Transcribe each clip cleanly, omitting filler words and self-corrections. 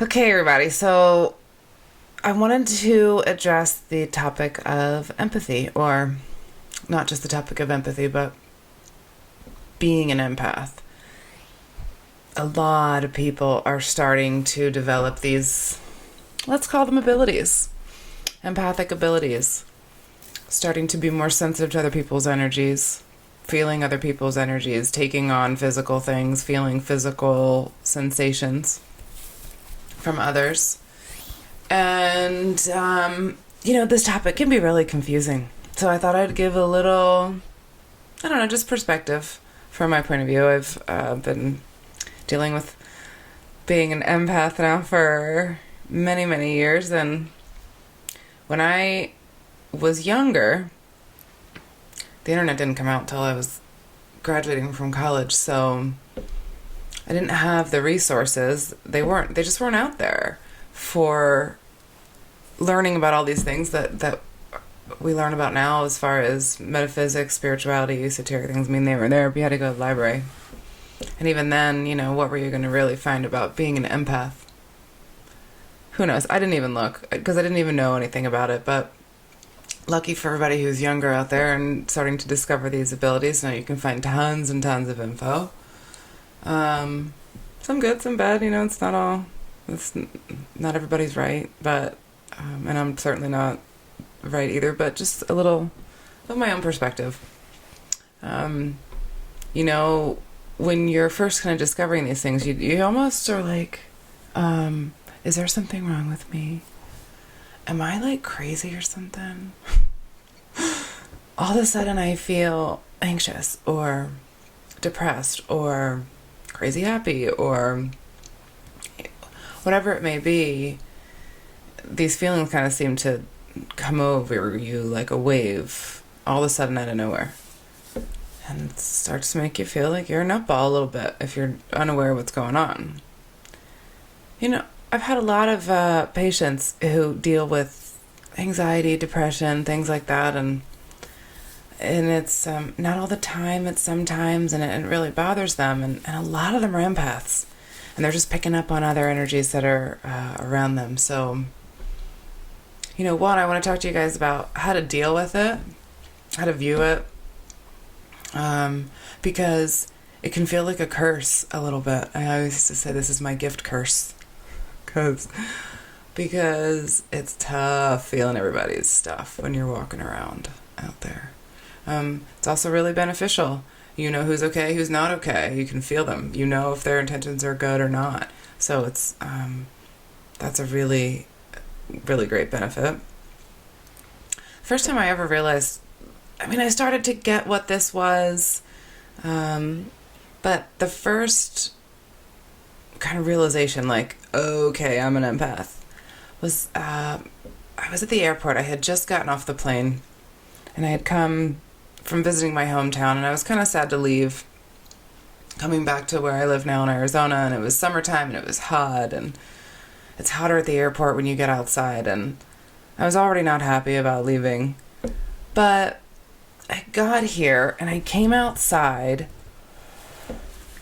Okay, everybody. So I wanted to address the topic of empathy, or not just the topic of empathy, but being an empath. A lot of people are starting to develop these, let's call them abilities, empathic abilities, starting to be more sensitive to other people's energies, feeling other people's energies, taking on physical things, feeling physical sensations from others. And, this topic can be really confusing. So I thought I'd give a little, I don't know, just perspective from my point of view. I've been dealing with being an empath now for many, many years. And when I was younger, the internet didn't come out until I was graduating from college. So I didn't have the resources. They just weren't out there for learning about all these things that we learn about now as far as metaphysics, spirituality, esoteric things. I mean, they were there, but you had to go to the library. And even then, what were you going to really find about being an empath? Who knows? I didn't even look because I didn't even know anything about it. But lucky for everybody who's younger out there and starting to discover these abilities, now you can find tons and tons of info. Some good, some bad. It's not everybody's right, but and I'm certainly not right either. But just a little of my own perspective. When you're first kind of discovering these things, you almost are like, is there something wrong with me? Am I like crazy or something? All of a sudden I feel anxious or depressed or crazy happy or whatever it may be. These feelings kind of seem to come over you like a wave all of a sudden out of nowhere. And it starts to make you feel like you're a nutball a little bit if you're unaware of what's going on. I've had a lot of patients who deal with anxiety, depression, things like that, and it's not all the time, it's sometimes, and it really bothers them, and a lot of them are empaths, and they're just picking up on other energies that are around them. So, one, I want to talk to you guys about how to deal with it, how to view it, because it can feel like a curse a little bit. I always used to say this is my gift curse. Because it's tough feeling everybody's stuff when you're walking around out there. It's also really beneficial. You know who's okay, who's not okay. You can feel them. You know if their intentions are good or not. So it's that's a really, really great benefit. First time I ever realized, I started to get what this was, but the first kind of realization, like, okay, I'm an empath, was I was at the airport. I had just gotten off the plane, and I had come from visiting my hometown, and I was kind of sad to leave, coming back to where I live now in Arizona, and it was summertime, and it was hot, and it's hotter at the airport when you get outside, and I was already not happy about leaving. But I got here, and I came outside,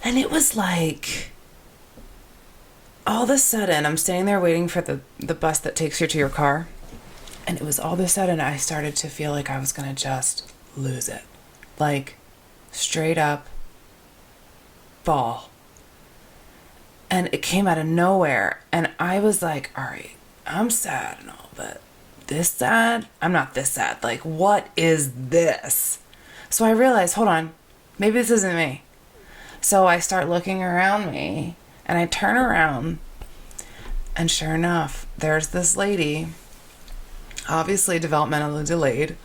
and it was like, all of a sudden, I'm standing there waiting for the bus that takes you to your car. And it was all of a sudden, I started to feel like I was going to just lose it. Like, straight up ball. And it came out of nowhere. And I was like, all right, I'm sad and all, but this sad? I'm not this sad. Like, what is this? So I realized, hold on, maybe this isn't me. So I start looking around me. And I turn around, and sure enough, there's this lady, obviously developmentally delayed,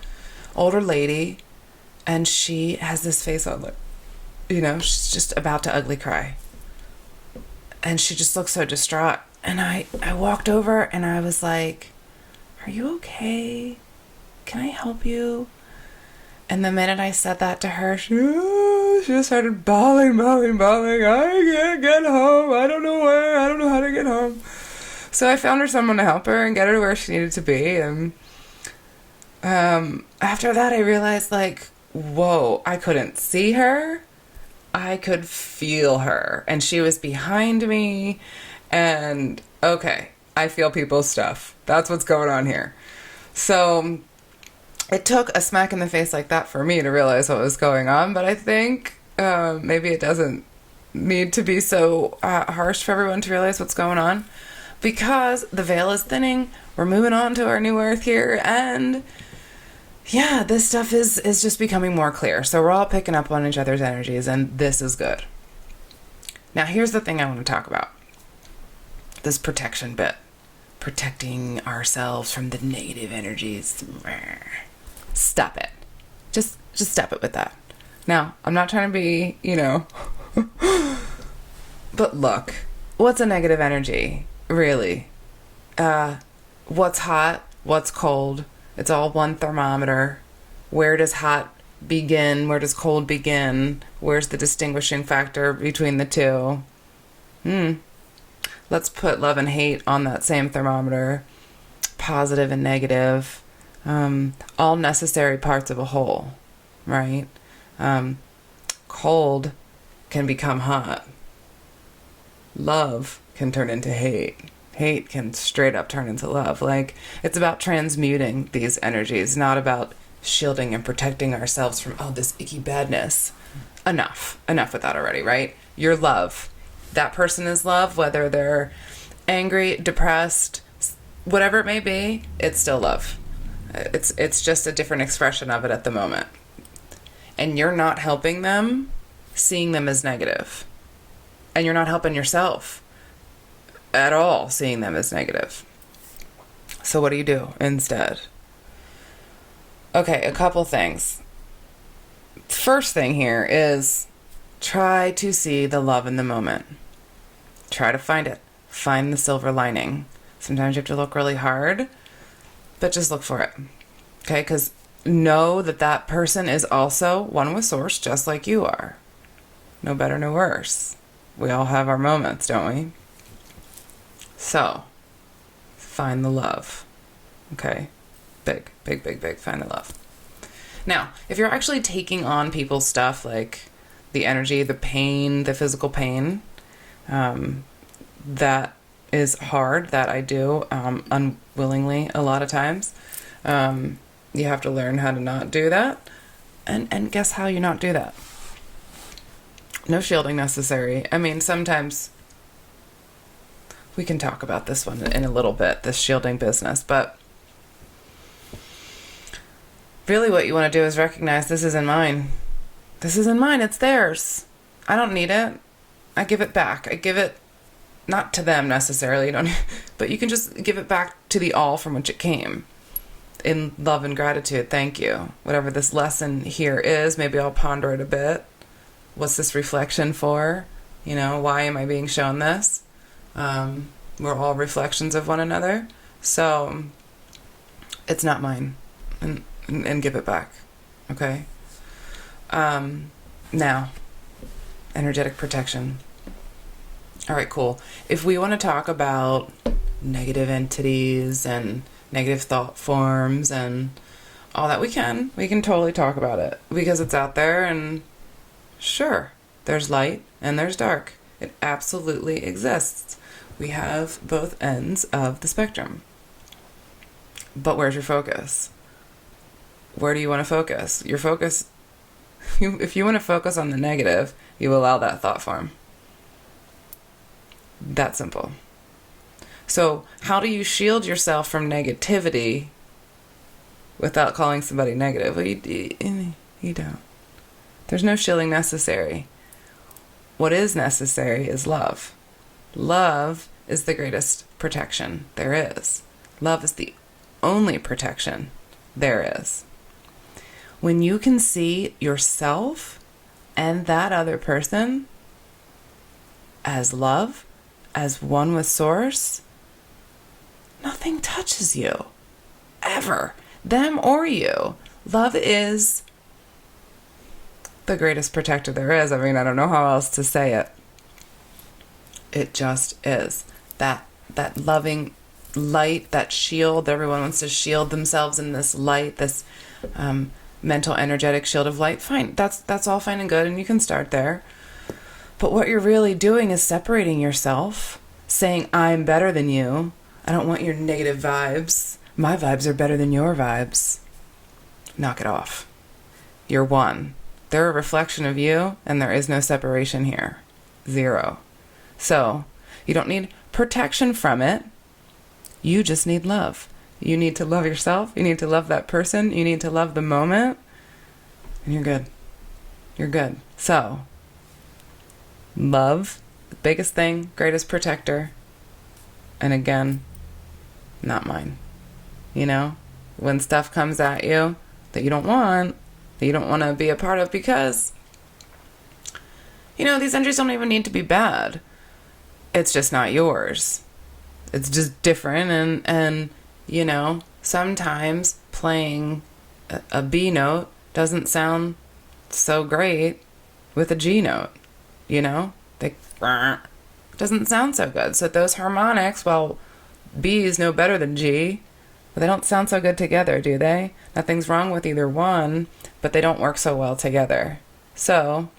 older lady, and she has this face on, like, she's just about to ugly cry. And she just looks so distraught. And I walked over, and I was like, are you okay? Can I help you? And the minute I said that to her, she just started bawling. I can't get home. I don't know where. I don't know how to get home. So I found her someone to help her and get her to where she needed to be. And after that, I realized, like, whoa, I couldn't see her. I could feel her. And she was behind me. And okay, I feel people's stuff. That's what's going on here. So it took a smack in the face like that for me to realize what was going on, but I think maybe it doesn't need to be so harsh for everyone to realize what's going on, because the veil is thinning. We're moving on to our new earth here, and yeah, this stuff is just becoming more clear. So we're all picking up on each other's energies, and this is good. Now, here's the thing I want to talk about. This protection bit. Protecting ourselves from the negative energies. Stop it. Just stop it with that. Now, I'm not trying to be, but look, what's a negative energy, really? What's hot? What's cold? It's all one thermometer. Where does hot begin? Where does cold begin? Where's the distinguishing factor between the two? Let's put love and hate on that same thermometer. Positive and negative. All necessary parts of a whole, right? Cold can become hot. Love can turn into hate. Hate can straight up turn into love. Like, it's about transmuting these energies, not about shielding and protecting ourselves from, this icky badness. Enough with that already, right? You're love. That person is love, whether they're angry, depressed, whatever it may be, it's still love. It's just a different expression of it at the moment. And you're not helping them seeing them as negative. And you're not helping yourself at all seeing them as negative. So what do you do instead? Okay, a couple things. First thing here is try to see the love in the moment. Try to find it. Find the silver lining. Sometimes you have to look really hard, but just look for it. Okay, because know that person is also one with source, just like you are. No better, no worse. We all have our moments, don't we? So, find the love. Okay? Big. Find the love. Now, if you're actually taking on people's stuff, like the energy, the pain, the physical pain, that is hard, that I do unwillingly a lot of times. You have to learn how to not do that. And guess how you not do that? No shielding necessary. I mean, sometimes we can talk about this one in a little bit, this shielding business, but really what you want to do is recognize this isn't mine. This isn't mine, it's theirs. I don't need it. I give it back. I give it not to them necessarily, but you can just give it back to the all from which it came. In love and gratitude, thank you. Whatever this lesson here is, maybe I'll ponder it a bit. What's this reflection for? Why am I being shown this? We're all reflections of one another. So it's not mine. And give it back. Okay? Now, energetic protection. All right, cool. If we want to talk about negative entities and negative thought forms and all that, we can totally talk about it because it's out there, and sure, there's light and there's dark. It absolutely exists. We have both ends of the spectrum. But where's your focus? Where do you want to focus? Your focus, if you want to focus on the negative, you allow that thought form. That simple. So how do you shield yourself from negativity without calling somebody negative? Well, you don't. There's no shielding necessary. What is necessary is love. Love is the greatest protection there is. Love is the only protection there is. When you can see yourself and that other person as love, as one with source, nothing touches you. Ever. Them or you. Love is the greatest protector there is. I mean, I don't know how else to say it. It just is. That loving light, that shield. Everyone wants to shield themselves in this light, this mental, energetic shield of light. Fine. That's all fine and good, and you can start there. But what you're really doing is separating yourself saying I'm better than you. I don't want your negative vibes. My vibes are better than your vibes. Knock it off. You're one. They're a reflection of you, and there is no separation here. Zero. So, you don't need protection from it. You just need love. You need to love yourself. You need to love that person. You need to love the moment. And you're good. You're good. So, love, the biggest thing, greatest protector. And again, not mine. You know, when stuff comes at you that you don't want to be a part of, because, you know, these energies don't even need to be bad. It's just not yours. It's just different. And you know, sometimes playing a B note doesn't sound so great with a G note. You know, they doesn't sound so good. So those harmonics, well, B is no better than G, but they don't sound so good together, do they? Nothing's wrong with either one, but they don't work so well together. So,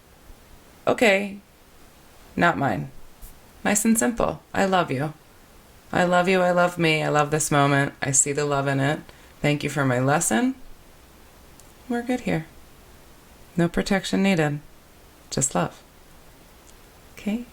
okay, not mine. Nice and simple. I love you. I love you. I love me. I love this moment. I see the love in it. Thank you for my lesson. We're good here. No protection needed. Just love. Okay?